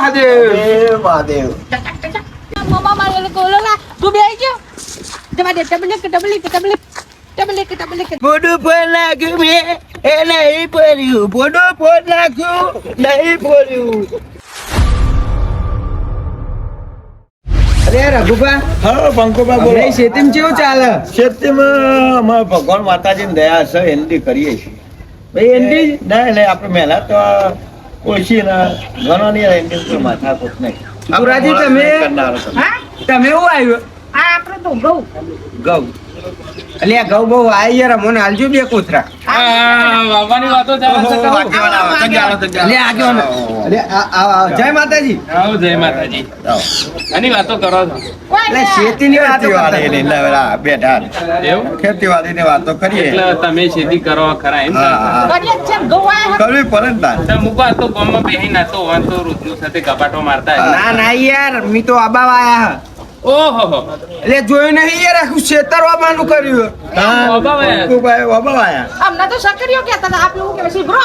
મહાદેવ મામા મારે કોલોલા તું બેહી ગયો જવા દે ટબલે મોઢું પર નાખ્યું મેં એ નહીં પડ્યું મોઢું પર નાખ્યું નહીં પડ્યું. અરે રઘુભા હા પંકુભા બોલો. આપણે ખેતીમાં કેવું ચાલે? ખેતીમાં અમારે ભગવાન માતાજીની દયા છે એનથી કરીએ છીએ. ભાઈ એન્ડી ના એટલે આપણે મહેનત તો ઓછી ને ઘણો નહીં એનથી કોઈ માથાકૂટ નહીં. સુરાજી, તમે- કરનારો તમે. હા તમે એવું આવ્યો આ આપણો તો ઘઉં ઘઉં અલ્યા ઘઉં બહુ આ યાર મને હાલજો બે કોથરા વાવવાની વાતો ચાલે છે કહું. અલ્યા આગળ જય માતાજી. આવો જય માતાજી. આની વાતો કરો છો કોઈ એટલે ના. ખેતીની વાતો કરતા ખેતીવાડીની એટલે પેલા બેઠા એવું ખેતીવાડીની વાતો કરીએ. એટલે તમે ખેતી કરો ખરા એમ હા, હા. કરીએ જ છે ને, ઘઉં આયા કરવી પડે ને તાર. તો મૂકવા તો ગામમાં બેહી ના તો વાંધો રોજનું સાથે કપાટો મારતા હશે. ના ના યાર મી તો આબા આયા ઓહો એટલે જોયું નહીં યાર આખું છેતરવાનું કર્યું. હા, બાબા. પંકુભાઈ બાબા અમને તો સકરીઓ કહેતા હતા આપણે એવું કે સીભરો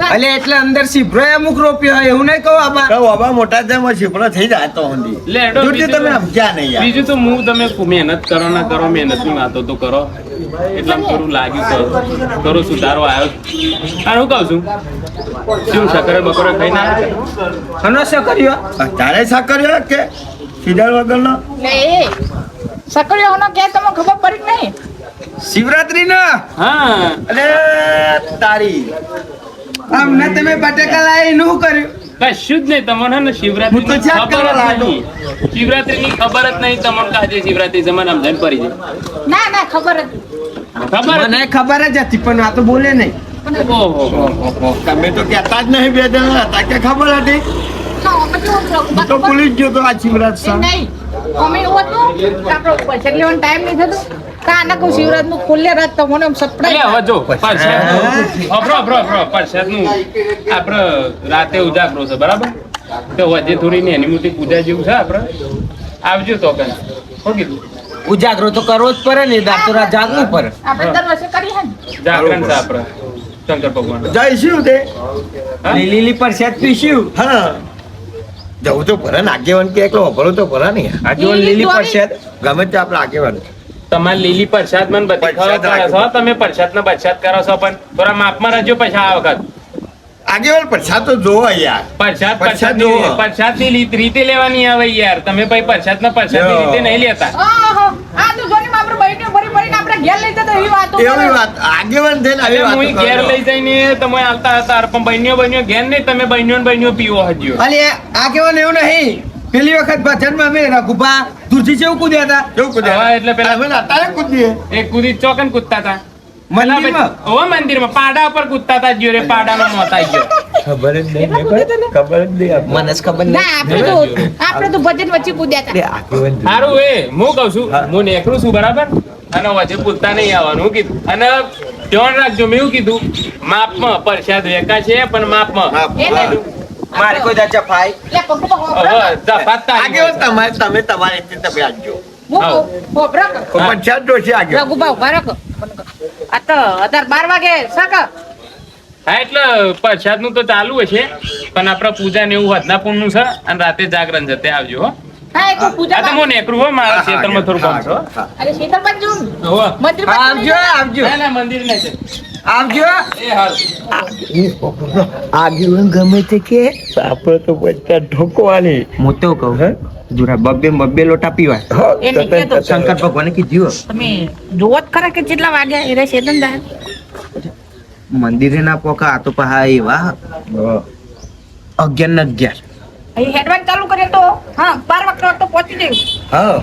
એટલે એટલે અંદર સીભરો અમુક રોપ્યો હોય એવું નહીં કહું આબા. બાબા મોટા જેમાં છીપડો થઈ જાય તો ઊંધી. લે હેડો, જોકે બીજું- તમે સમજ્યા નહીં યાર. બીજું તો હું તમે મહેનત કરો ના કરો મહેનતની વાતો તો કરો એટલે આમ થોડું લાગ્યું કરો સુધારો આવ્યો આ હું કહું છું શું સકરે બકરે ખાઈને આવ્યા? આનો શું કર્યો? તારે સાકર્યો કે સીધા વગરનો લે સકરીઓ નો કે તમને ખબર પડી કે નહીં શિવરાત્રી નો હા અને તારી અમને તમે બટેકા લાવી નું કર્યું? કશું જ નહીં તમને ને શિવરાત્રી હું તો ચેક ખબર કરવા જ લાગ્યો. નહીં શિવરાત્રીની ખબર જ નહીં તમને કાજે શિવરાત્રી જમાન આમ જઈને પડી જાય ના ખબર જ ખબર મને ખબર જ હતી પણ આ તો બોલે નહીં. ઓહો તમે તો કહેતા જ નહીં બે જણા હતા કે ખબર હતી હું તો ભૂલી જ ગયો તો આ શિવરાત છે. નહીં અમે એવું હતું કે આપણો પૈસા લેવાનો ટાઈમ નહીં થતો કાના કહું શિવરાજ નું ખુલ્લે રાત તો મને એટલે સપડાઈ હવે જો પ્રસાદનું આપણે રાતે ઉજાગરો છે બરાબર તો હજી થોડી નાની મોટી પૂજા જેવું છે આપણે આવજો તો કઈ શું કીધું ઉજાગરો તો કરવો જ પડે ને દાર તો રાત જાગવું પડે. આપણે દર વર્ષે કરીએ ને જાગરણ છે આપણે શંકર ભગવાન જઈશું તે હા? લીલી પરસાદ પીશું. હા જવું તો ભરે ને આગેવાન કે એકલો ભરો તો ભરા ને યાર. આ જો લીલી પરસાદ ગમે તે આપણે આગેવાન તમારે લીલી પ્રસાદ મને બધી ખબર પ્રસાદ પડે છે તમે પ્રસાદ ને બરસાદ કરો છો પણ થોડા માપમાં રહેજો પછી આ વખત આગેવાન પ્રસાદ તો જોવો યાર પ્રસાદ પ્રસાદ પ્રસાદ જુઓ. ની રીતે લેવાની આવે યાર તમે પછી પ્રસાદ ની જો. રીતે નહીં લેતા ઓહો આ તો જોની માં આપણે બહેનો ભરી ભરીને આપણે ઘેર લઈ જતા એવી વાતો એવી વાત આગેવાન થઈને આવી અરે હું વાતો ઘેર કરો. લઈ જઈને તમે આવતા હતા પણ બહેનીઓ ઘેર નહીં તમે બહેનીઓ પીવો હજુ અલે આ કેવું એવું નહીં. પેલી વખત ભજનમાં અમે રઘુભા દૂરથી જેવું કૂદ્યા હતા કેવું કૂદ્યા? હા, એટલે પેલા- અમે અત્યારે કૂદીએ. એક કૂદી ચોકન કૂદતા હતા મંદિરમાં? ઓ મંદિરમાં પાડા ઉપર કૂદતા હતા જ્યો રે પાડામાં મોત આવી ગયો ખબર જ નહીં ખબર જ નહીં આપણને. મને જ ખબર ના આપણે તો ભજન વચ્ચે કૂદ્યા હતા સારું એ હું કઉ છું હું નેકરું છું બરાબર અને વચ્ચે પૂછતા નહીં આવવાનું હું કીધું અને ધ્યાન રાખજો મેં એવું કીધું માપમાં પ્રસાદ વેકા છે પણ માપમાં હા, એને હા. મારી કોઈ દાચા ફાઈ લે પપ્પા હવે જફાત તારી આગેવાન તમે તમારી રીતે તમે આવજો. હું હોબરા તો પ્રસાદ જોશે આગેવાન. રઘુબા ઉભા રાખો આ તો 12 વાગે સાકા હા એટલે પ્રસાદ નું તો ચાલુ હશે પણ આપડે પૂજા ને એવું હદનાપુર નું છે અને રાતે જાગરણ છે તે આવજો હો હા એક આ તો પૂજા હું નેકરું હો મારા ક્ષેત્રમાં થોડું કામ છે હો. અરે શીતળ બાજુ હોવે. મંદિર આવજો આવજો ના ના મંદિર નહીં છે આવજો. એ હાલ આગેવાન ગમે તે કે આપણે તો બધા ઠોકવાની. હું તો કહું જુરા બબ્બે લોટા પીવાય. એ નહીં કહેતો. શંકર ભગવાને કીધું તમે જોવો જ ખરા કે કેટલા વાગ્યા એ રે શેતન જાય મંદિરે ના પોકા આ તો પહા એવા 11 ને 11. અહીં હેડવાન ચાલુ કરે તો હા 12 વાગે તો પહોંચી જઈશ હા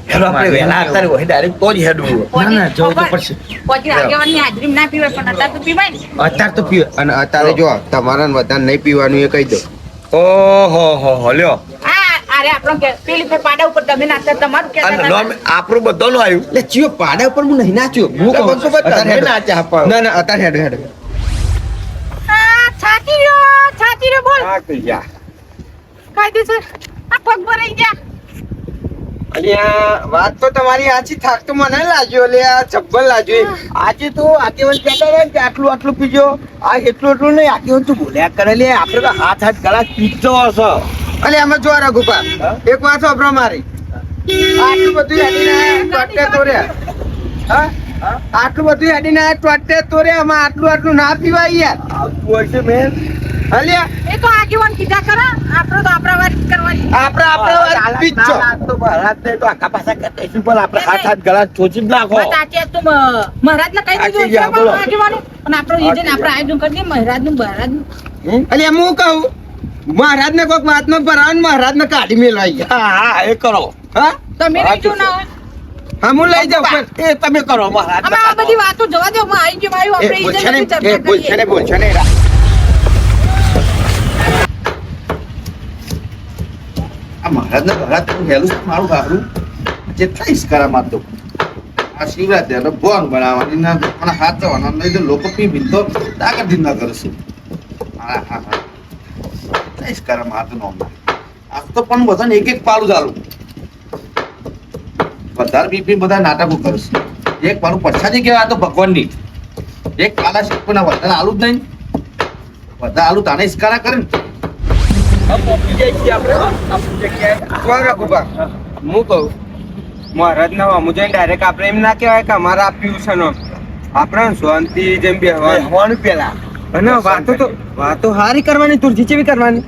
હેલો આપણે વહેલા અત્યારે હોય ડાયરેક્ટ તો જ હેડવું. ના, જવું તો પડશે. પહોંચી આગેવાનની હાજરીમાં ના પીવાય પણ અત્યારે તો પીવાય ને અત્યારે તો પીવે અને અત્યારે જો તમારા વધારે નહીં પીવાનું એ કહી દો. ઓહો લ્યો અરે આપણો કે પેલી ફેર પાડા ઉપર તમે નાચતા તમારું કે અને નોમ આપણું બધાનું આવ્યું. એટલે ચિયો પાડા ઉપર હું નહીં નાચ્યો. હું તો કહું બસો બસ અત્યારે તમે હેડો. નાચ્યા પણ. ના ના અત્યારે હેડો છાતી રહ્યો બોલ હા કે યા. કાયદેસર આ પગ ભરાઈ ગયા અલ્યા વાત તો તમારી સાચી, થાક તો મને લાગ્યો લે, આ જબ્બર લાગ્યો. આજે તો આગેવાન કહેતા હતા કે આટલું આટલું પીજો, આ એટલું નહીં. આગેવાન તું બોલ્યા કરે લે, આપણે તો હાથ ગલાસ પીજો હશે. અલે આમાં જો રઘુપા એક વાત સાંભળો મારી. આટલું બધું હેડીને ટોટે તોર્યા, હા આટલું બધું હેડીને ટોટે તોર્યા, આમાં આટલું ના પીવાય યાર. આવતું હશે મેં અલ્યા એ તો આગેવાન કીધા ખરા, આપણે તો આપણા વાત કરવાની. આપણા વાત પીજો તો મહારાજ ને તો આખા પાછા કરી દઈશું, પણ આપણે હાથ ગલાસ ચોચી જ નાખો. વાત સાચી છે. તો મહારાજને કહી દીધું છે આગેવાનો, અને આપણો ઈ જઈને આપણે આયોજન કરી દઈએ મહારાજનું. અલ્યા હું કહું મહારાજ ને કોઈક વાતમાં ભરાવાનું, મહારાજ ને કાઢી મેળવાઈ. હા એ કરો. હા તમે લઈજો ના હોય હા હું લઈ જાઉં, પણ એ તમે કરો. મહારાજ અમે આ બધી વાતો જવા દો, માં આવી ગયું આવ્યું, આપણે ઈ જઈને ચર્ચા કરીએ. બોલ છે ને આ મહારાજ હેલું મારું ગાબરું જે થઈશ કરા મારતો આ શિવરાત્રી એટલે ભોગ બનાવવાની ના પણ હાથ જવાના નહીં તો લોકો પી પી તો તાકાત ના કરશે. હા હા હા થઈશ કરા મારતો નો આ તો પણ બધાને એક એક પાલું ચાલુ વધારે પી બધા નાટકો કરશે. એક પાલું પરસાદી કહેવાય તો ભગવાનની એક પાલા શીખ પણ વધારે આલું જ નહીં, વધારે આલું તાને ઇસ્કારા કરે ને. હું કહું મહારાજ ના વામું જઈને ડાયરેક્ટ આપણે એમ ના કહેવાય કે અમારે આપ્યું છે ને, આપણે શાંતિ જેમ બેહવાનું પેલા. અને વાતો હારી કરવાની, તુરજી ચેવી કરવાની.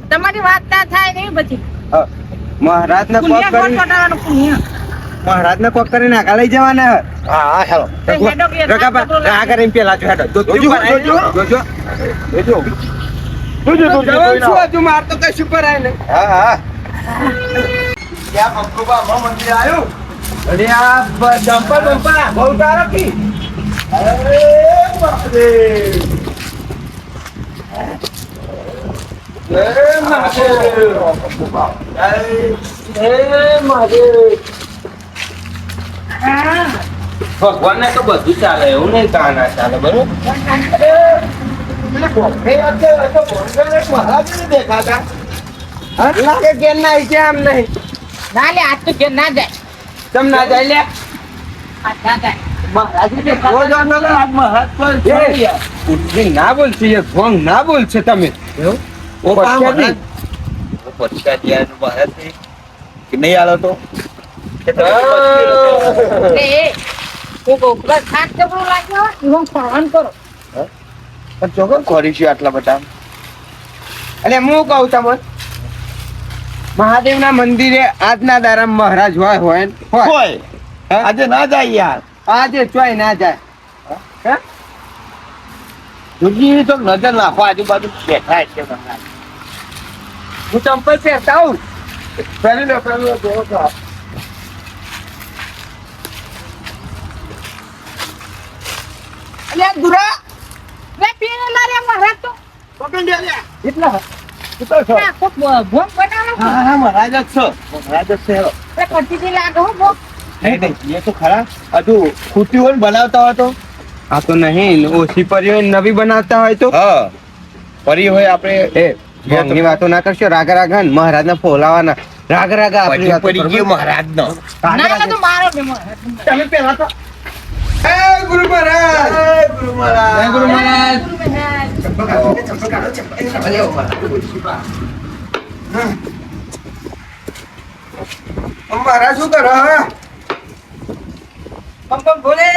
તમારી વાત ના થાય નહીં બધી. મહારાજ ને કોક કરીને મહારાજ ને કોક કરીને આગળ લઈ જવાના. હા હેલો રકાબા કરીને પેલા જો હેડો જોજો માર તો કશું કરાય ને. હા હા ક્યાં બકુબા મંદિર આવ્યું. અરે આ જંપર બંપા બહુ તારો કી. અરે બાપરે ભગવાન ને તો બધું ચાલે, એવું નહીં કા ના ચાલે. બરોબર ના લે આજ તો ઘેર ના જાય. તમ ના જાય લે. આજ ના જાય. ના બોલશે ભોંગ ના બોલશે તમે. નહીં આલો તો હું કહું બસ થાક જબરું લાગ્યો હોય એવું ફોન કરો. ચોક્કસ કરીશું આટલા બધા. એટલે હું કહું તમને મહાદેવ ના મંદિરે આજના દારા મહારાજ હોય આજે ના જાય યાર, આજે ચોય ના જાય. દુનિયા તો નજર નાખો આજુબાજુ બેઠા છે મહારાજ. હું ચંપલ પહેરતા આવું પહેરી લો જોવો તો. અલ્યા દુરા લે પીને લારે મહારાજ તો પકડી દે લે. કેટલા કેટલો છો? આ કોક ભોંગ બનાવવાનો છે. હા હા મહારાજ જ છો, મહારાજ જ છે. હેલો લે કટીજી લાગે હો ભોંગ. નહીં એ તો ખરા. હજુ ખૂટી હોય બનાવતા હોય તો આ તો નહીં, ઓછી પરી હોય નવી બનાવતા હોય તો. હા પરી હોય આપણે ભોંગની વાતો ના કરશો. રાગા રાગા મહારાજ ને ફોલાવાના. રાગા રાગા આપણી વાતો પડી ગયો મહારાજ નો. ના તો મારો ને મહારાજ. તમે પેલા તો ગુરુ મહારાજ, ગુરુ મહારાજ, ગુરુ મહારાજ. મહારાજ શું કરો? પંપમ બોલે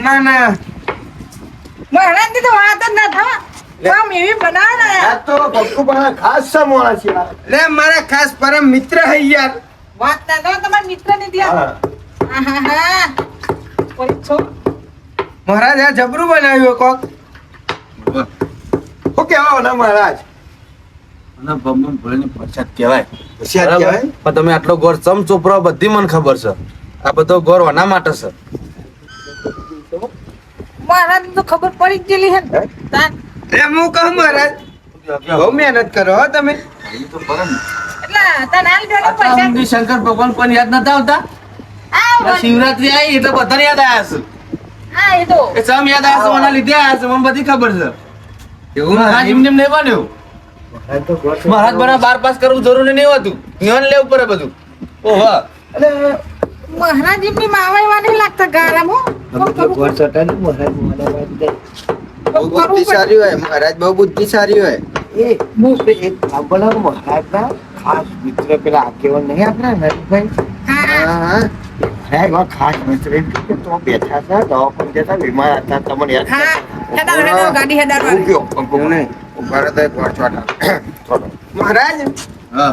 ના ના મહારાજ ની તો વાત જ ના થવા. આમ એવી બનાવના આ તો ભક્કુ બના ખાસ સમોણા છે. લે મારા ખાસ પરમ મિત્ર હે યાર. વાત ના થવા તમારા મિત્ર ને દિયા. આહાહા કોઈ છો મહારાજ આ જબરું બનાવ્યું કોક. શું કહેવાય ના મહારાજ? અને બમ ભળીને પ્રસાદ કહેવાય. હોશિયાર કહેવાય. પણ તમે આટલો ગોળ ચમ ચોપરો બધી મને ખબર છે. આ બધો ગોળ વાના માટે છે. મહારાજ તો ખબર પડી જ ગયેલી હે ને. તાન એ હું કહું મહારાજ બહુ મહેનત કરો હો તમે. એટલે તને આલ દેવાનો પૈસા. શંકર ભગવાન પણ યાદ નતા આવતા. આ શિવરાત્રી આવી એટલે બધાને યાદ આવ્યા છે. આ એ તો એ સમ યાદ આવ્યા છે, ઓના લીધે આવ્યા છે, મને બધી ખબર છે. એવું હા, જેમ જેમ નહીં બન્યું મહારાજ બના 12 પાસ કરવું જરૂરી નહીં હોતું, જ્ઞાન લેવું પડે બધું. ઓહો અને મહારાજ એમની માવાયવા નહીં લાગતા ગારામાં. બહુ બુદ્ધિશાળી હોય મહારાજ, બહુ બુદ્ધિશાળી હોય. ખાસ મિત્ર પેલા આગેવાન નહીં આપણા નરેશભાઈ? હા ખાસ મિત્ર એમ કે તો બેઠા હતા દવાખાને જતા બીમાર હતા તમને યાદ હા હેડાર ગાડી હેડાર મહારાજ હા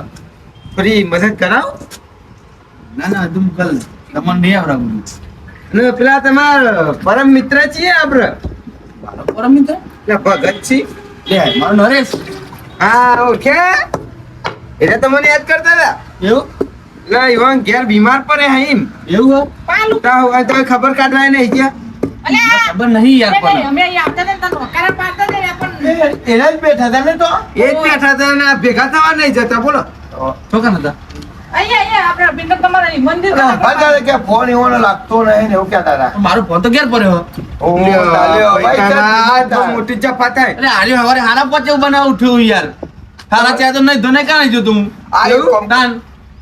ફરી મદદ કરાવો. ના ના તું કલ તમને નહીં આવડે. અને પેલા તમારા પરમ મિત્ર છીએ આપણે મારો પરમ મિત્ર પેલા ભગત છી. લે મારો નરેશ. હા ઓળખે એટલે તમને યાદ કરતા હતા. એવું એટલે ઈવન ઘેર બીમાર પડે હે એમ એવું હો? પાલું તો ખબર કાઢવાય નહીં ગયા. અલ્યા ખબર નહીં યાર નહીં, પણ અમે અહીંયા આવતા ને તને વકારા પાડતા ને પણ એના જ બેઠા હતા ને તો એ જ બેઠા હતા ને આ ભેગા થવા નહીં જતા બોલો. છોકરા હતા. અહીંયા આપણે બિંદર તમારા મંદિર અત્યારે કે ફોન એવો લાગતો નહીં ને એવું કહેતા હતા. મારો ફોન તો ઘેર પડ્યો. ઓ, તાલ્યો, ભાઈ, બહુ મોટી ચપાત થાય. એટલે આજે સવારે હારા પાંચે બનાવ ઉઠ્યો યાર. હારા ચા તો નહીં ધોને કાણે જો તું આ એવું? તાન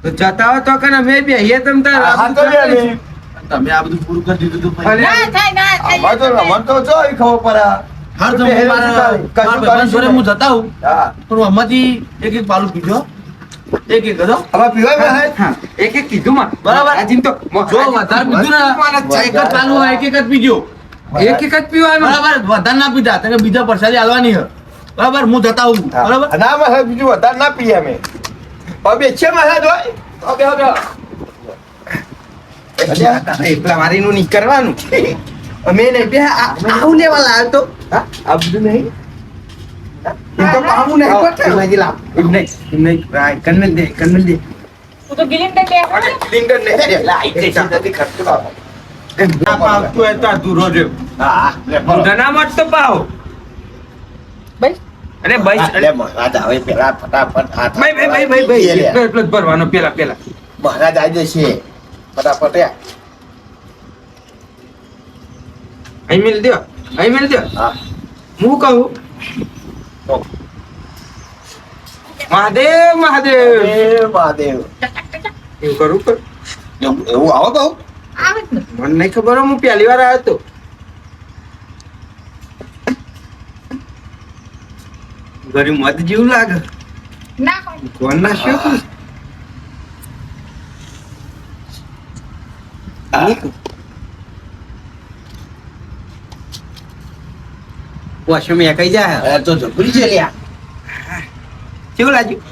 તો જતા હો તો કને મેં બેહીએ તમ તાર હા તો લે લે. તમે આ બધું પૂરું કરી દીધું તો પછી. ના થાય ના થાય આમાં તો રમણ તો જો ઈ ખબર પડે. હાર તો બેહેલો મારા કશું ભાઈબંધ જોડે કરીશું હું જતા હું હા પણ આમાંથી એક એક પાલું પીધો એક એક હતો હવે પીવાય ભાઈ? હા એક એક કીધું માં બરાબર. આજીમ તો જો વધારે પીધું ને એક જ ચાલુ હોય એક એક જ પીજો એક એક જ પીવાનું. બરાબર વધારે ના પીધા તને બીજા પ્રસાદી આલવાની છે બરાબર હું જતા હું બરાબર હા. ના મહારાજ બીજું વધારે ના પીએ અમે. હવે છે મહારાજ હોય હવે એકલા મારીનું નહીં કરવાનું. અમે નહીં બે આવું લેવા લાવ્યો તો હા આ બધું નહીં. એમ તો પામું નહીં પડતું. એમાંથી લાવ. એમ નહીં. રાય, કન્નલ દે. તું તો ગિલિન દે લિંગર નહીં. લાઈ દે. નથી ખર્ચો બાબા. ના પાવતું હોય તો આ દૂરો રહ્યો. હા લે ના મત તો પાવ. ભાઈ અને ભાઈ લે મહારાજ આવે પેલા ફટાફટ હાથ ભાઈ એટલો જ ભરવાનો પેલા મહારાજ આવી જશે ફટાફટ અહીં મેલ દો હા હું કહું મહાદેવ મહાદેવ એ મહાદેવ એવું કરું કર એવું આવો બહુ આવે જ ને મને નહીં ખબર હું પહેલી વાર આવ્યો તો ગરી મત જેવું લાગે ના હોય કોણ ના શું વોશરૂમ કઈ જાય તો જબરી છે લ્યા કેવું લાગ્યું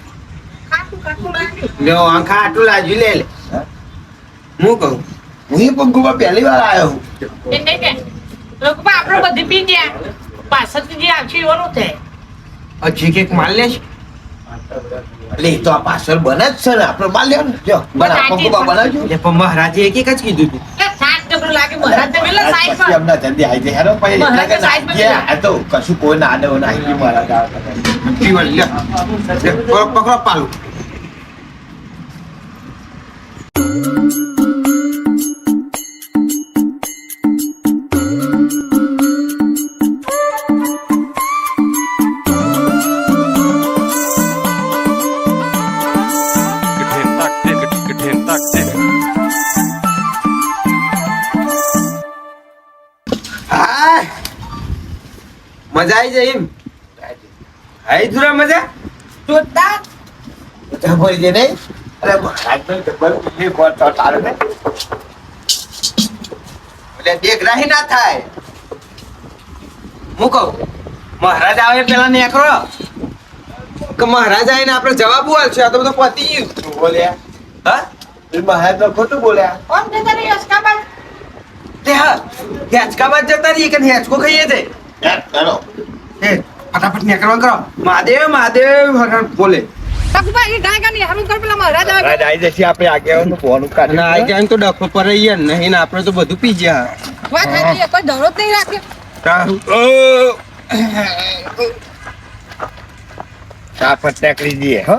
કાટું લાગ્યું લ્યો આંખા આટલું લાગ્યું લે હું કહું હું પંખુમાં પહેલી વાર આવ્યો એ નહીં કે લોકોમાં આપણે બધી પી ગયા પાછળથી જે આવશે એવાનું થાય હજી કેક માલ લે છે એટલે એ તો આ પાછળ બને જ છે ને આપણે માલ લેવો ને જો પંખુમાં બનાવજો એટલે પણ મહારાજે એક જ કીધું હતું કે સાત ડબલું લાગે મહારાજ ને પેલા પછી સાઈડમાં અમને જલ્દી આવી જાય હેરો પછી મહારાજ એટલે કે સાઈડ પર નાખીએ. આ તો કશું કોઈ ના આડે નાખી મહારાજ આવે પીવડ લે પકડો પાલું હા મજા આવી જાય એમ આઈ જુરા મજા જોરદાર બધા ભરી દે નહીં અરે મહારાજ નો ડબલ એ કોણ તો તારે ને એટલે દેખરાહી ના થાય હું કહું મહારાજ આવે પેલા નેકરો કે મહારાજ આવીને આપણે જવાબ આલશે આ તો બધું પતી ગયું બોલ્યા હા એ મહારાજ નો ખોટું બોલ્યા ઓમ જતા રહી અસ્કાબાદ તે હા હેચકાબાદ જતા રહીએ કે હેચકો ખાઈએ છે યાર ચાલો એ ફટાફટ નેકરવા કરો મહાદેવ મહાદેવ હરણ બોલે તકુબા એ ગાય ગાની હારું કર પેલા મહારાજ આવે મહારાજ આવી જશે આપણે આગેવાનું ફોન અને આ જાય તો ડખો પર રહીએ નહીં ને આપણે તો બધું પી ગયા વાત સાચી કોઈ દરોજ નહીં રાખે આ ફટાકડી દઈએ હો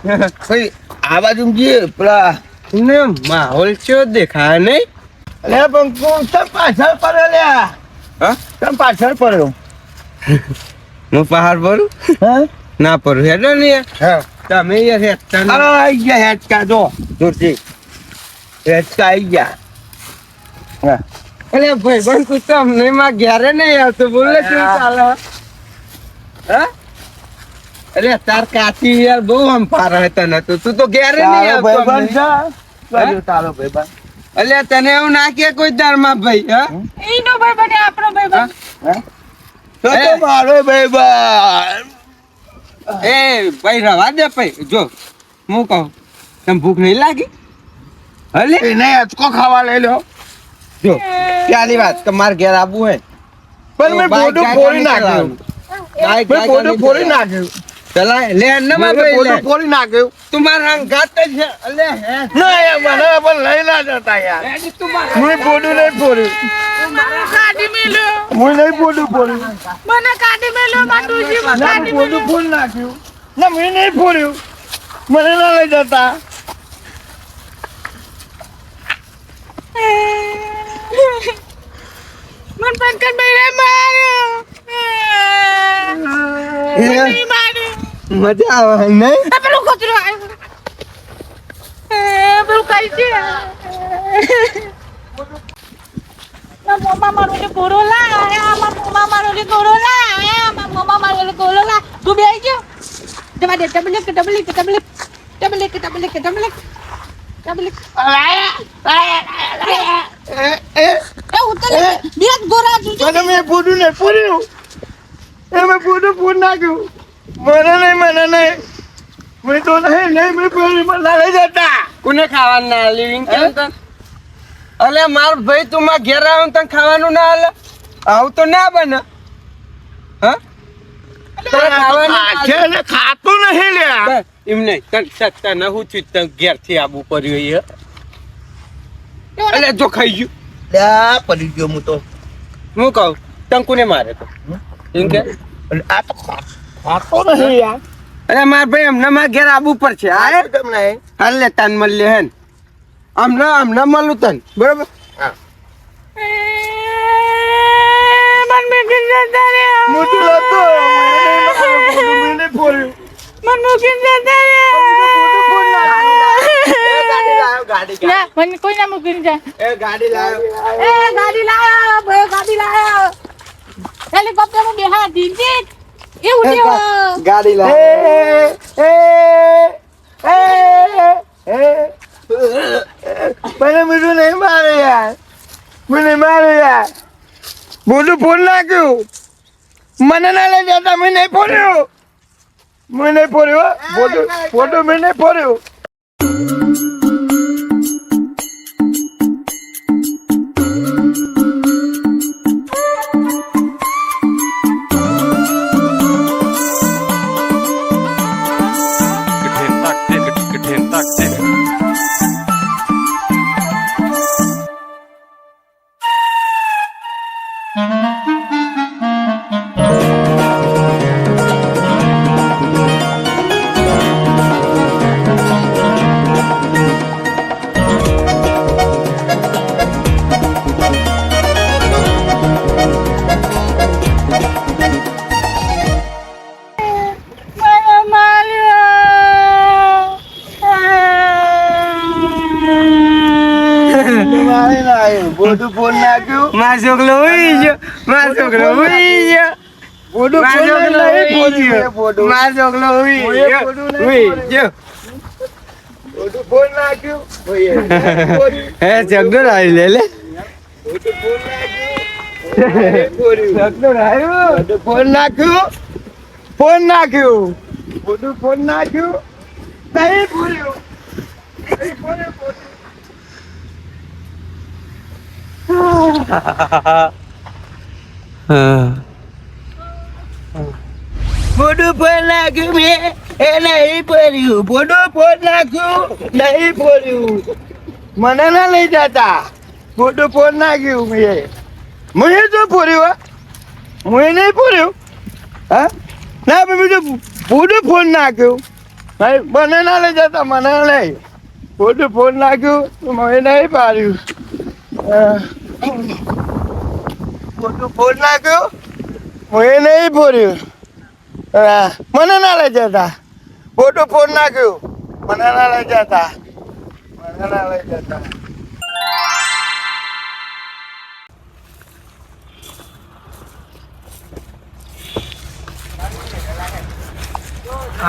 ભાઈ આ બાજુ જઈએ પેલા ને માહોલ ચો દેખાય નહીં અરે પંકુ તમ પાછળ પડ્યો લ્યા હા તમ પાછળ પડ્યો હું પહાડ ભરું હા ના ભરું હેડો ને યાર. હા તમે યાર હેડતા નહીં. અરે આઈ ગયા હેચકા જો જોરથી હેચકા આઈ ગયા હા અરે ભાઈ પણ તું તો અમને માં ઘેરે નહીં આવતો બોલે શું ચાલે હા અરે તાર કાચી યાર બહુ આમ પાર તને તું તો ઘેરે નહીં તારો આવતો ભાઈબંધ અમને. છે બાજુ તારો ભાઈબંધ અલ્યા તને એવું ના કે કોઈ દારમાં ભાઈ હા ઈનો ભાઈ બને આપણો ભાઈ બને. હા તો હે? મારો ભાઈબંધ એ ભાઈ રવા દે ભાઈ જો હું કહું તને ભૂખ નહીં લાગી હલે એને હેચકો ખાવા લઈ લો જો ક્યાંની વાત કે મારે ઘેર આવવું હોય પણ મેં બાઈક બોડું ગાય ફોડી ગાડી નાખ્યું બાઈક મેં ગાય બોડું ગાડી ફોડી નાખ્યું પેલા લે ને માં મેં ભાઈ બોડું લે ફોડી નાખ્યું તું મારા અંગાત જ છે અલે હે ના યાર મને પણ લઈ ના જતા યાર હેડી તું મારા હું બોડું નહીં ફોડ્યું મને કાઢી મેલ્યો. હું નહીં બોડું ફોડ્યું મને કાઢી મેલ્યો. મારા ડોશી મને ના કાઢી બોડું મેલ્યો. ફોડી નાખ્યું ના મેં નહીં ફોડ્યું મને ના લઈ જતા મને પંકજભાઈને માર્યો. મને નહીં માર્યો. મજા આવે નહીં આ પેલું કૂતરું આવ્યું. પેલું કઈ છે? મારા મમ્મા મારો લે ગોળો લાયા. મારા મમ્મા મારો લે ગોળો લાયા. મારા મમ્મા મારો લે ગોળો લાયા. તું બેસી ગયો. જવા દે. ડબલ એક. એ ઉતર લે. બે જ ગોળા જોજો. મને મેં બોડું નહીં ફોડ્યું એ મેં બોડું ફોડી નાખ્યું મને નહીં મેં તો નહીં મેં ફોડ્યું મને ના લઈ જતા કોને ખાવાનું ના લિવિંગ કેમ તને અલે માર ભાઈ તું માં ઘેર આવ તને ખાવાનું ના હાલે આવું તો ના બને હા તને ખાવાનું ના હાલે. આખે ખાતું નહીં લ્યા બસ, એમ નહીં તને હું થયું તને ઘેર થી આવવું પડ્યું એ અલે જો ખાઈ ગયું લ્યા પડી ગયો હું તો હું કહું તને કોને મારે તો એમ કે આ તો ખાતો નહીં યાર અરે માર ભાઈ અમને માર ઘેર આવવું પડશે આ કેમ નહીં હાલ લે તન મળ લે હેન અમને મળું તન બરોબર મન મૂકીને જતા રહ્યા. મોટું લાગતો મેં નહીં ફોડ્યું મન મૂકીને જતા રહ્યા. ગાડી ના, મને કોઈ ના મૂકીને જાય. એ ગાડી લાવ્યો એ ગાડી લાયો. ભાઈ ગાડી લાયો. હેલિકોપ્ટરમાં બેહા દીધી. એ ઉડ્યો. ગાડી મને બીજું નહીં મારે યાર મને મારે યાર બોલું ફોન નાખ્યું મને ના લઈ જતા મેં નહીં ફોડ્યું ફોટો મેં નહીં ફોડ્યું મને માર્યો. મારે ના આવ્યું બોલું ફોન નાખ્યું માર છોકરો ઉઈ ગયો માર છોકરો ઉઈ ગયો બોલું માર ફોન છોકરો નહીં ઉઈ ગયો ફોડ્યું માર છોકરો ઉઈ હું એ ગયો ફોટું નહીં ઉઈ ફોડ્યું. ગયો બોલું ફોન નાખ્યું હે જગડો આવી લે લે ફોન નાખ્યું બધું ફોન નાખ્યું નહીં પૂર્યું બોડું ફોન નાખ્યું મેં એ નહીં પડ્યું બોડું ફોન નાખ્યું નહીં પડ્યું મને ના લઈ જતા બોડું ફોન નાખ્યું મેં જો પૂર્યું હું નહીં પૂર્યું હા ના બીજું બોડું ફોન નાખ્યું ભાઈ મને ના લઈ જતા મને નહીં બોડું ફોન નાખ્યું મેં નહીં પાડ્યું બોડું ફોન નાખ્યું મેં નહીં પૂર્યું મને ના લઈ જતા ફોટો ફોન નાખ્યું મને ના લઈ જતા મને ના લઈ જતા.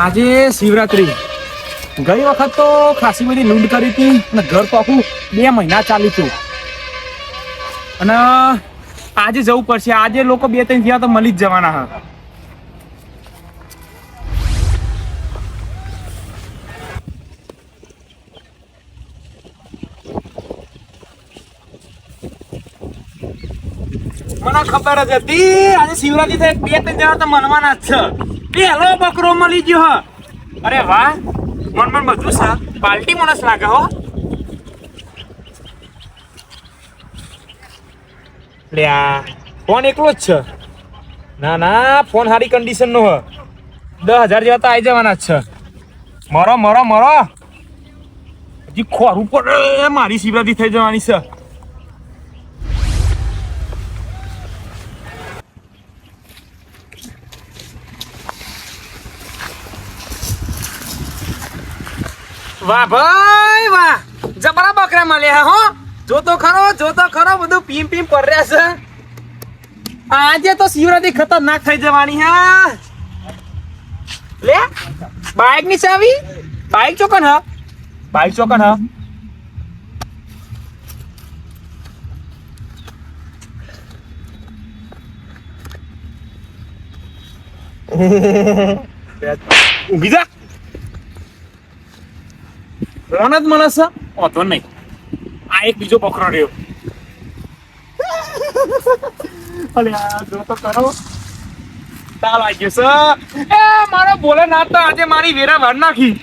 આજે શિવરાત્રી ગઈ વખત તો ખાસી બધી લૂંટ કરી હતી અને ઘર તો આખું 2 મહિના ચાલ્યું હતું અને આજે જવું પડશે. આજે લોકો 2-3 થયા તો મળી જ જવાના હા. મને ખબર જ હતી આજે શિવરાત્રી થાય 2-3 જણા તો મનવાના જ છે. પેલો બકરો મળી ગયો હ. અરે વાહ મન બધું સા પાલટી માણસ લાગે હો. લ્યા ફોન એકલો જ છે. ના ના ફોન સારી કન્ડિશન નો હ. 10,000 જેવા તો આવી જવાના જ છે. મરો મરો મરો હજી ખોરું પડે મારી શિવરાત્રી થઈ જવાની છે. વાહ ભાઈ વાહ જબરા બકરા મળ્યા હો. જોતો ખરો બધું પીમ પીમ પર રહ્યા છે. આજે તો શિવરાત્રી ખતરનાક થઈ જવાની હા. લે બાઇક ની ચાવી બાઇક ચોકન હ ઊંઘી જા. ફોન જ મળે છે વાંધો નહીં. આ એક બીજો બકરો રહ્યો. અલ્યા જો તો કરો તાલ આવી ગયો છે. એ મારો ભોલેનાથ તો આજે મારી વેરા વાર નાખી.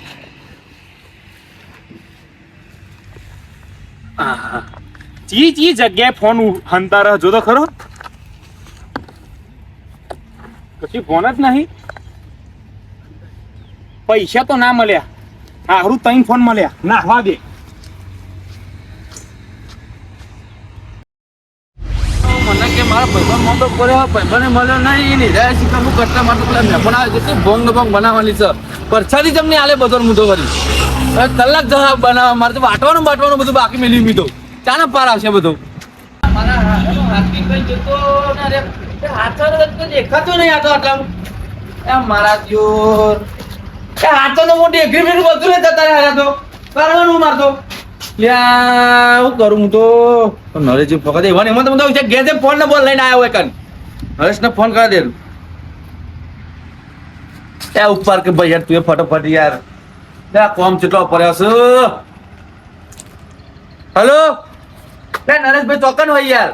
ચી જગ્યાએ ફોન હંતા રહ્યો જો તો ખરો. પછી ફોન જ નહીં. પૈસા તો ના મળ્યા. હારું 3 ફોન મળ્યા નાખવા દે. મને કે મારા ભાઈબંધ મોટો પડ્યો ભાઈબંધને મળ્યો નહીં એની રહ્યા શીખર હું કરતા માટે પેલા મહેમાન આવે છે ભોંગ બનાવવાની છે પરસાદી જમની આલે બધો મુદ્દો કરી કલાક જવાબ બનાવવા મારે તો વાટવાનું બધું બાકી મેળવી મીધો ચાને પાર આવશે બધું દેખાતો નહીં આતો આટલા મારા જોર હાથો તો મોટી એગ્રીમેન્ટ બધું નહીં થતા હારા તો કરવાનું મારતો હું કરું હું તો નરેશજી ફોકા એમાં એમાં તો ઘેર ફોન ને બોલ લઈને આવ્યો હોય કન હરેશને ફોન કરી દે ત્યાં ઉપર કે ભાઈ યાર તું એ ફટોફટ યાર ત્યાં કોમ કેટલો પડ્યો છે. હેલો નરેશભાઈ ચોકન હોય યાર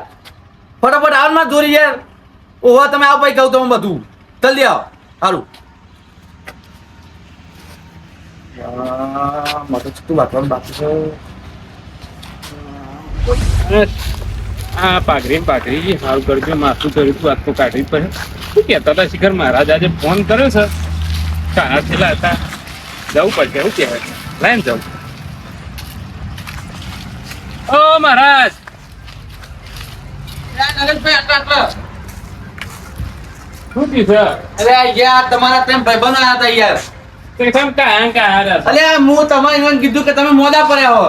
ફટોફટ આવ માં જોરી યાર ઓહો તમે આવો ભાઈ કહું તમે બધું જલ્દી આવો સારું મારે તો વાંચવાનું બાકી છે. આ પાઘરી સારું કરજો માથું કર્યું તું વાત તો કાઢવી પડે. શું કહેતા હતા શિખર મહારાજ આજે ફોન કર્યો છે કાના થયેલા હતા જવું પડશે શું કહેવાય લાઈન જવું. ઓ મહારાજ શું થયું છે? અરે યાર તમારા તેમ ભાઈબંધો આવ્યા હતા યાર. હું તમારે એમ કીધું કે તમે મોડા પડ્યા હો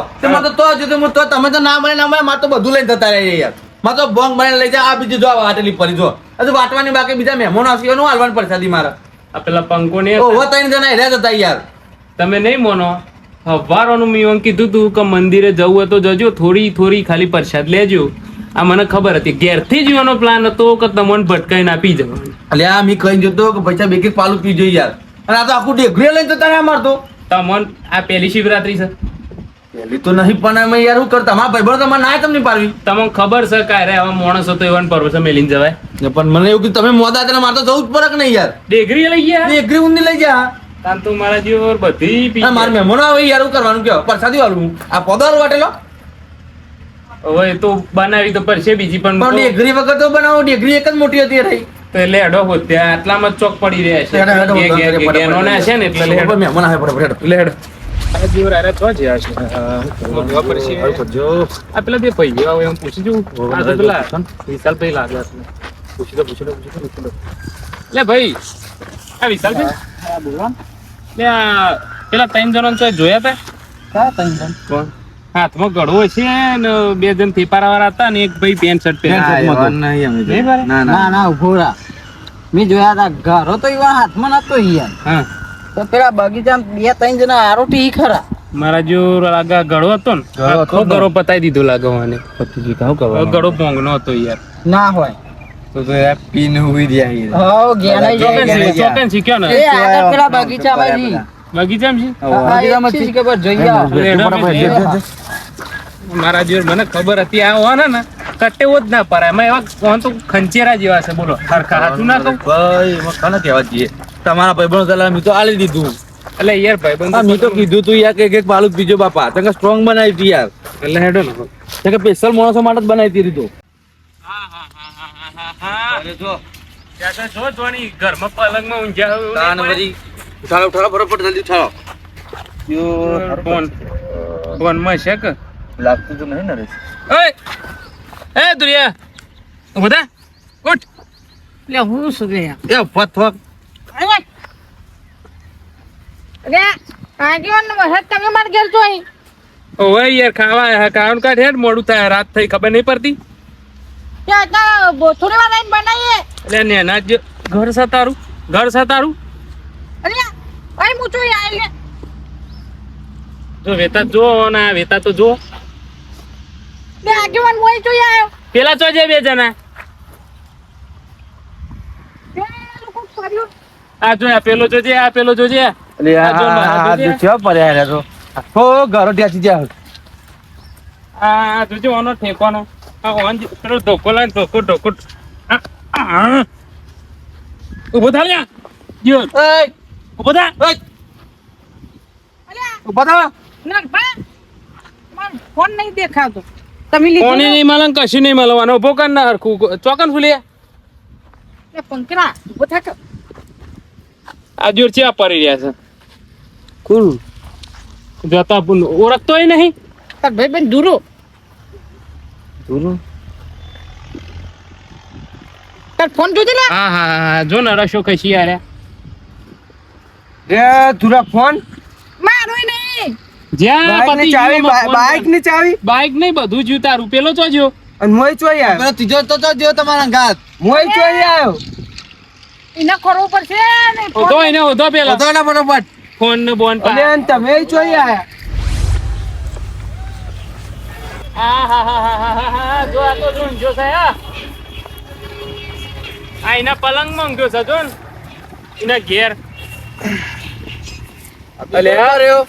તો તમે તો ના મળે મારે તો બધું લઈને જતા રહે યાર. મારે તો બોંગ બનાવીને લઈ જાય આ બીજું જો વાટેલી પડી જો હજુ વાટવાની બાકી બીજા મહેમાનો આવશે એનું હાલવાની પરસાદી મારે. આ પેલા પંકો ને ઓહો 3 જણા હેર્યા જતા યાર. તમે નહીં મોનો હવારોનું મેં કીધું તું કે મંદિરે જવું હોય તો જજો થોડી ખાલી પ્રસાદ લેજો. આ મને ખબર હતી ઘેરથી જ એનો પ્લાન હતો કે તમને ભટકાઈને આપી જવાનું. અલ્યા મેં કહી જતો કે પૈસા બેકી પાલું પી જોઈએ યાર અને આ તો આખું ડેઘરી લઈને જતા રહ્યા મારતો. તમને આ પહેલી શિવરાત્રી છે પહેલી તો નહીં પણ અમે યાર શું કરતા મારા ભાઈબંધો તમારે ના તમને પાડવી. તમને ખબર છે કાંઈ હવે માણસ હતો એવા પર્વત મેલીને જવાય. પણ મને એવું કે તમે મોડા હતા મારે તો જવું જ પડે કે નહીં યાર. ડેગરી લઈ ગયા ડેઘરી ઊંધી લઈ જા તાન તું મારા જેવો બધી પી મારે મહેમાનો આવે યાર શું કરવાનું કયો પરસાદી વાળું આ પોદાર વાટેલો હવે તો બનાવી તો પડશે બીજી પણ ડેઘરી વગર તો બનાવો ડેઘરી એક જ મોટી હતી રહી તો એટલે હેડો હોત ત્યાં આટલામાં ચોક પડી રહ્યા છે ગેનોના છે ને એટલે હેડો મહેમાન આવે ફટાફટ એટલે હેડો આ જીવ રાયરા તો જ્યા છે આ પેલા બે પૈ આવે એમ પૂછી જવું આ તો પેલા વિશાલ ભાઈ લાગે પૂછી લો લે ભાઈ આ વિશાલ છે હા બોલો લે આ પેલા 3 જણો તો જોયા તા કા તઈ કોણ હાથમાં ગળવો છે ને 2 જણ થેપારાવાળા હતા ને એક ભાઈ પેન્ટ શર્ટ પહેર્યો નહીં ભરે? ના ઉભો રા મેં જોયા તા ઘરો તો એવા હાથમાં નતો યાર હા તો પેલા બગીચામાં 2-3 જણા આરોટી ઈ ખરા મારા જો લાગા ગળો હતો ને આખો ગળો પતાઈ દીધો લાગે મને ગળો પોંગનો હતો યાર ના હોય તો યાર પીન હુઈ રહ્યા હો ગયા નહીં ચોકન શીખ્યો ને એ આગળ પેલા બગીચામાં જી બગીચામાં છે બગીચામાં ચીજ ખબર જોઈ આવો મારા જો મને ખબર હતી આ હોને ને કટેવો જ ના પરાય એમાં એવા કોણ તો ખંચેરા જેવા છે બોલો ખરખા હાચું ના કહું ભાઈ એમાં કોને કહેવા જઈએ તમારા ભાઈબંધો કલા મેં તો આલી દીધું એટલે યાર ભાઈ મેં તો કીધું તું યાર કે એક પાલું પીજો બાપા તને સ્ટ્રોંગ બનાવી હતી યાર એટલે હેડો ને કે સ્પેશિયલ માણસો માટે જ બનાવી હતી રીતો જો જોણી ઘરમાં પલંગમાં ઊંઝા હોય તાન બધી ઉઠાડો બરોબર જલ્દી ઉઠાડો ફોનમાં છે કે લાગતું તો નહીં નરેશ ઓય એ દુરિયા ઉભા ઉઠ લે હું શું લે એ ફત અરે આગેવાન વરસાદ તમે માર ઘેર છો અહીં ઓય યાર ખાવાનું કાઢ હેડ મોડું થાય રાત થઈ ખબર નહીં પડતી ત્યાં હતા થોડી વાર આવીને બનાવીએ એટલે નેના જ ઘર સતારું અરે અહીં મૂચો આવી લે જો વેતા જો ના વેતા તો જો બે આગેવાન મોય જોઈ આવ્યો પેલા તો છે 2 જણા બે લોકો ફર્યું આ જો આ પેલો જોજે અલે આ જો છે પડ્યા રે તો હો ઘરો ત્યાંથી જા આ જોજો ઓનો ઠેકોનો આ ઓન પેલો ધોકો લાઈન ધોકો ઉભો થા લ્યા જો એય ઉભો થા અલ્યા ઉભા થા ના બા માર ફોન નહીં દેખાતો તમે લીધો કોને નહીં મળે કશું નહીં મળવાનું ઉભો કર ના હરખું ચોકન ફૂલી એ પંકરા ઉભો થાક આ જોર છે પડી રહ્યા છે કોણ જતા ઓળખતોય નહીં તાર ભાઈ બેન દૂરો તાર ફોન જોજે લે હા જો ને રશો ખસી યાર રે તુરા ફોન મારોય નહીં જ્યાં પતિ બાઈક ની ચાવી બાઈક નહીં બધું જ્યું તારું પેલો ચોજો અને મોય ચોઈ આવ્યો પેલો ત્રીજો તો જો તમારા ઘાત મોય ચોઈ આવ્યો એને કરવું પડશે ને ઓધો એને ઓધો પેલા તો ના બરોબર ફોન ને બોન અને અને તમે ચોઈ આવ્યા જો આ તો જોન જો છે આ એના પલંગ માં ગયો છે જોન એના ઘેર અલે રહ્યો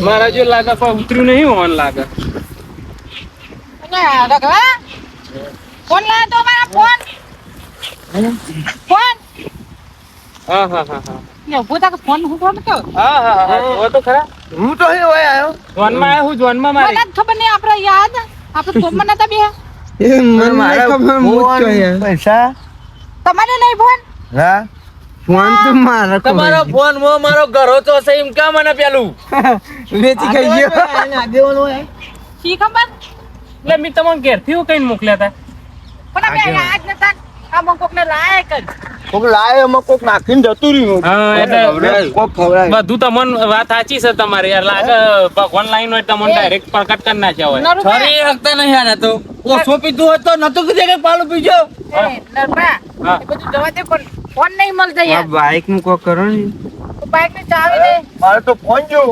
મારા જો લાગે પણ ઉતર્યું નહીં હોન લાગે ના રખવા ફોન લાયો તો મારા ફોન હા લે ઉભો થાક ફોન હું ફોન કયો હા તો ખરા હું તો અહીં હોય આવ્યો જોનમાં આવ્યો હું જોનમાં મને મારી જ ખબર નહીં આપણે યાદ આપણે ફોનમાં નતા બે એ મને ખબર હું જ ચોઈ આવ્યો પૈસા તમારે નહીં ફોન હા ફોન તો મારો તમારો ફોન મો મારો ઘરો તો છે એમ કા મને પેલું વેચી ગઈ ગયો શી ખબર એટલે મેં તમને ઘેરથી કઈ મોકલ્યા હતા પણ અમે આજ નતા આ મંકોકને લાય કર કોક લાયો એમાં કોક નાખીને જતું રહ્યું હા એટલે કોક ખવડાય બધું તમને વાત સાચી છે તમારી યાર લાગે ભગવાન લાઈન હોય તમને ડાયરેક્ટ પ્રકટ કરી નાખ્યા હોય નરુબા છરી હકતા નહીં આને તો ઓછો પીધું હોય તો નતું કીધું કે પાલું પીજો એ નરબા હા. એ બધું જવા દે પણ ફોન નહીં મળતા યાર બાઈક નું કોક કરો ને બાઈક ની ચાવી દે મારે તો ફોન જો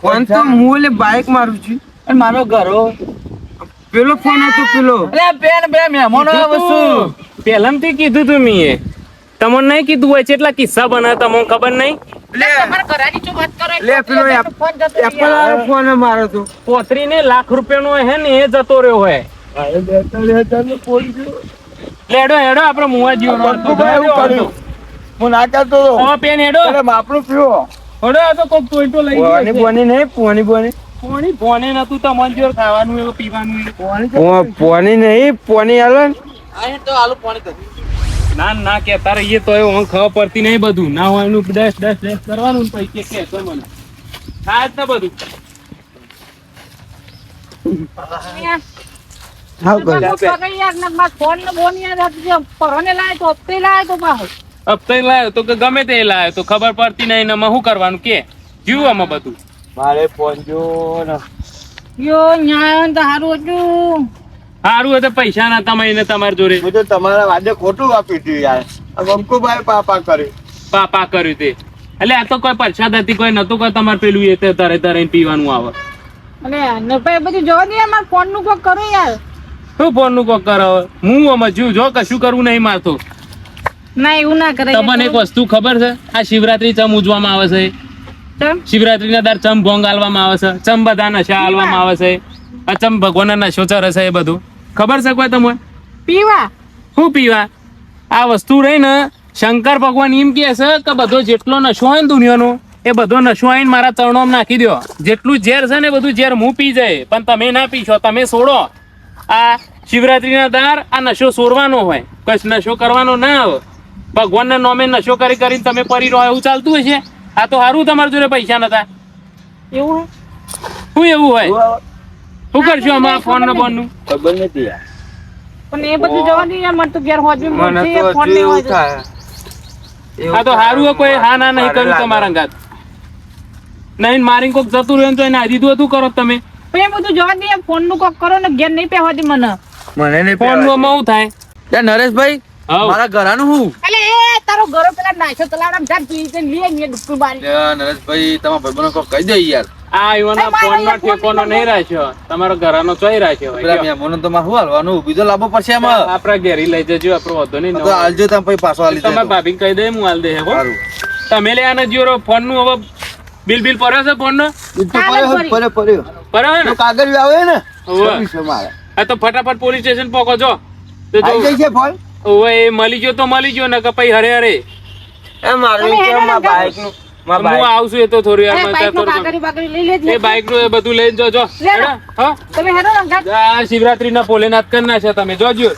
ફોન તો હું લે બાઈક મારું છું અને મારો ઘરો પેલો ફોન હતો પેલો અરે બેન બે મહેમાનો આવે શું પહેલાથી કીધું તું મેં તમને નહીં કીધું હોય છે એટલા કિસ્સા બના તમને ખબર નહીં લે તમારા ઘરાની જો વાત કરો લે પેલો ફોન જતો એપલ વાળો ફોન મારો તો પોતરીને લાખ રૂપિયાનો હે ને એ જતો રહ્યો હોય લેડો હેડો આપણે મુવા જીવો હું ના કરતો હવે પેન હેડો બાપડું પીવો હેડો આ તો કોક ટોયટો લઈ ગયો પોની છે. બોની નહીં પોની બોની પોણી પોને નતું તમને જોર ખાવાનું એવું પીવાનું એવું. પોની નહીં પોની આલો ને આ તો આલુ પાણી કરી ના કેતા રહીએ તો એવું ખબર પડતી નહીં બધું ના હોય એનું દસ કરવાનું ને પછી કે તો મને થાય જ ને બધું હાવ કરી યાર ના માર ફોન ને બોન યાર આપજો પરોને લાય તો ઓપતે લાય તો બાહુ હપ્તે લાયો તો કે ગમે તે લાયો તો ખબર પડતી નહીં ને આમાં શું કરવાનું કે જીવ આમાં બધું મારે ફોન જો ને યો ન્યાય તો સારું હતું. સારું હોય તો પૈસા ના તમે તમારી જોડે હું તો તમારા વાદે ખોટું આપી દીધું યાર આ બંકુભાઈ પાપા કર્યું. પાપા કર્યું તે એટલે આ તો કોઈ પરસાદ હતી કોઈ નતું કોઈ તમારે પેલું એ તે તરે તરે પીવાનું આવે અને ને ભાઈ બધું જોવા દે મારા ફોન નું કોક કરો યાર. શું ફોન નું કોક કરો હું આમાં જીવ જો કશું કરવું નહીં મારતો ના એવું ના કરે. તમને એક વસ્તુ ખબર છે આ શિવરાત્રી ચમ ઉજવામાં આવે છે ચમ શિવરાત્રી ના દર ચમ ભોંગ આલવામાં આવે છે ચમ બધા નશા આલવામાં આવે છે આ ચમ ભગવાન નશો ચરે છે એ બધું ખબર છે કોઈ તમને પીવા શું પીવા આ વસ્તુ રહી ને શંકર ભગવાન એમ કહે છે કે બધો જેટલો નશો હોય ને દુનિયાનો એ બધો નશો આવીને મારા ચરણોમાં નાખી દો જેટલું ઝેર છે ને બધું ઝેર હું પી જાય પણ તમે ના પીશો તમે છોડો આ શિવરાત્રીના દાર આ નશો છોડવાનો હોય કશ નશો કરવાનો ના આવે ભગવાનના નામે નશો કરી કરીને તમે પરી રહો એવું ચાલતું હશે આ તો સારું તમારી જોડે પૈસા નતા એવું શું એવું હોય શું કરશો આમાં ફોન ને બોન નું ખબર નથી યાર. પણ એ બધું જવા દે યાર મને તો ઘેર હોજવી મને મળશે તો ફોન હજુ નહીં એવું હોય થાય. આ તો સારું હોય કોઈ હા ના નહીં કર્યું તમારા અંગાત નહીં મારી કોક જતું રહ્યું તો એને આ દીધું હતું કરો તમે પણ એ બધું જવા દે ફોન નું કોક કરો ને ઘેર નહીં પહેવા દે મને. મને નહીં ફોન નું આમાં શું થાય યાર નરેશભાઈ હવ. મારા ઘરાનું હું એટલે એ તારો ઘરો પેલા નાખ્યો તલાવડા જાત પી તે લે ને ડુક્કુ બારી. નરેશભાઈ તમારા ભાઈબંધો કોઈ કહી દે યાર. આ ઈવોના ફોન નો ઠેકોનો નહીં રાખ્યો તમારો ઘરાનો ચોઈ રાખ્યો હોય. પેલા મહેમાનો તો મારે શું હાલવાનું બીજો લાવવો પડશે એમાં. આપડા ઘેરી લઈ જજો આપણો વધો નહીં તો હાલજો તમે પછી પાછો હાલી તમે જાય ભાભી કહી દે હું હાલ દે હે હો. સારું. તમે લે આને જીરો ફોન નું હવે બિલ બિલ પડ્યો છે ફોન નો પડ્યો બરાબર ને કાગળ આવે ને હોવે. મારે હા તો ફટાફટ પોલીસ સ્ટેશન પહોંચો જો તો આવી જો જાય છે ફોન. ઓવે એ મળી ગયો તો મળી ગયો ને કે પછી હરે હરે એ મારું તમે હેરાન મારા ના બાઈક નું હું આવશું એ તો થોડી અરે વાર બાઈક નું કાગળી બાગળી લઈ લેજે. એ બાઈક નું એ બધું લઈને જોજો લે. હા તમે હેરો ને અંગાત. આ શિવરાત્રી ના ભોલેનાથ કરી નાખ્યા તમે જોજો